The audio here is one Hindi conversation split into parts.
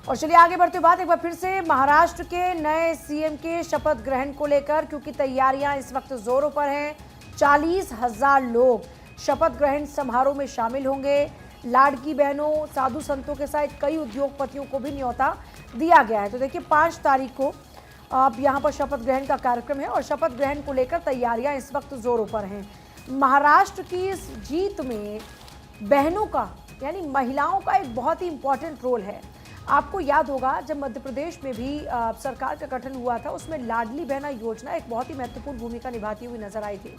और चलिए आगे बढ़ते बात एक बार फिर से महाराष्ट्र के नए सीएम के शपथ ग्रहण को लेकर, क्योंकि तैयारियां इस वक्त जोरों पर हैं। 40,000 लोग शपथ ग्रहण समारोह में शामिल होंगे। लाड़की बहनों, साधु संतों के साथ कई उद्योगपतियों को भी न्योता दिया गया है। तो देखिए 5 तारीख को अब यहाँ पर शपथ ग्रहण का कार्यक्रम है और शपथ ग्रहण को लेकर तैयारियां इस वक्त जोरों पर हैं। महाराष्ट्र की इस जीत में बहनों का यानी महिलाओं का एक बहुत ही इंपॉर्टेंट रोल है। आपको याद होगा जब मध्य प्रदेश में भी सरकार का गठन हुआ था, उसमें लाडली बहना योजना एक बहुत ही महत्वपूर्ण भूमिका निभाती हुई नजर आई थी।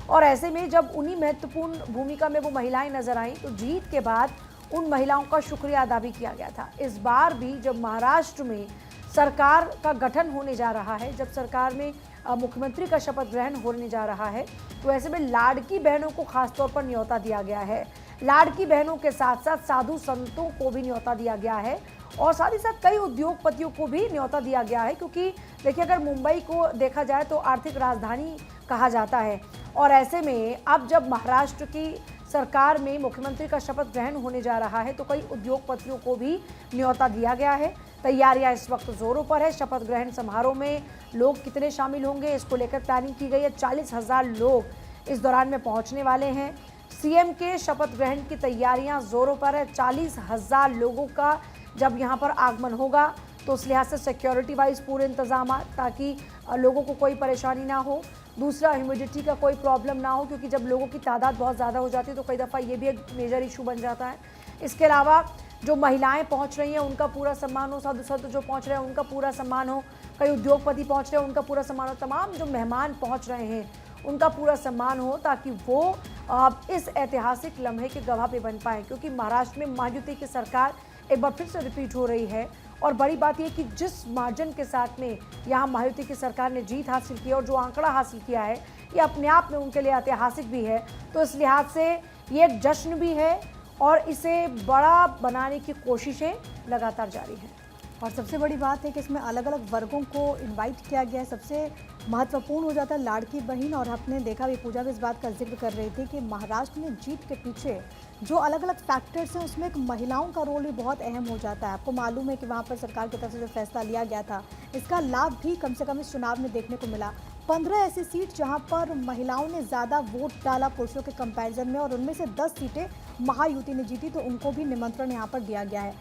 और ऐसे में जब उन्हीं महत्वपूर्ण भूमिका में वो महिलाएं नजर आईं, तो जीत के बाद उन महिलाओं का शुक्रिया अदा भी किया गया था। इस बार भी जब महाराष्ट्र में सरकार का गठन होने जा रहा है, जब सरकार में मुख्यमंत्री का शपथ ग्रहण होने जा रहा है, तो ऐसे में लाड़की बहनों को खासतौर पर न्योता दिया गया है। लाड़की बहनों के साथ साथ साधु संतों को भी न्योता दिया गया है और साथ ही साथ कई उद्योगपतियों को भी न्योता दिया गया है, क्योंकि देखिए अगर मुंबई को देखा जाए तो आर्थिक राजधानी कहा जाता है। और ऐसे में अब जब महाराष्ट्र की सरकार में मुख्यमंत्री का शपथ ग्रहण होने जा रहा है, तो कई उद्योगपतियों को भी न्योता दिया गया है। तैयारियां इस वक्त जोरों पर है। शपथ ग्रहण समारोह में लोग कितने शामिल होंगे, इसको लेकर प्लानिंग की गई है। 40,000 लोग इस दौरान में पहुंचने वाले हैं। सीएम के शपथ ग्रहण की तैयारियां जोरों पर है। 40,000 लोगों का जब यहां पर आगमन होगा, तो उस लिहाज से सिक्योरिटी वाइज पूरे इंतजाम, ताकि लोगों को कोई परेशानी ना हो। दूसरा, ह्यूमिडिटी का कोई प्रॉब्लम ना हो, क्योंकि जब लोगों की तादाद बहुत ज़्यादा हो जाती है तो कई दफ़ा ये भी एक मेजर इशू बन जाता है। इसके अलावा जो महिलाएं पहुंच रही हैं उनका पूरा सम्मान हो, साधु संत जो पहुंच रहे हैं उनका पूरा सम्मान हो, कई उद्योगपति पहुंच रहे हैं उनका पूरा सम्मान हो, तमाम जो मेहमान पहुंच रहे हैं उनका पूरा सम्मान हो, ताकि वो इस ऐतिहासिक लम्हे के गवाह पे बन पाए। क्योंकि महाराष्ट्र में महायुति की सरकार एक बार फिर से रिपीट हो रही है और बड़ी बात यह कि जिस मार्जिन के साथ में यहाँ महायुति की सरकार ने जीत हासिल की और जो आंकड़ा हासिल किया है, ये अपने आप में उनके लिए ऐतिहासिक भी है। तो इस लिहाज से ये एक जश्न भी है और इसे बड़ा बनाने की कोशिशें लगातार जारी हैं। और सबसे बड़ी बात है कि इसमें अलग अलग वर्गों को इनवाइट किया गया है। सबसे महत्वपूर्ण हो जाता है लाड़की बहन। और आपने देखा भी, पूजा भी इस बात का जिक्र कर रही थी कि महाराष्ट्र में जीत के पीछे जो अलग अलग फैक्टर्स हैं, उसमें एक महिलाओं का रोल भी बहुत अहम हो जाता है। आपको मालूम है कि वहाँ पर सरकार की तरफ से जो फैसला लिया गया था, इसका लाभ भी कम से कम इस चुनाव में देखने को मिला। 15 ऐसी सीट जहां पर महिलाओं ने ज़्यादा वोट डाला पुरुषों के कंपैरिजन में, और उनमें से 10 सीटें महायुति ने जीती, तो उनको भी निमंत्रण यहां पर दिया गया है।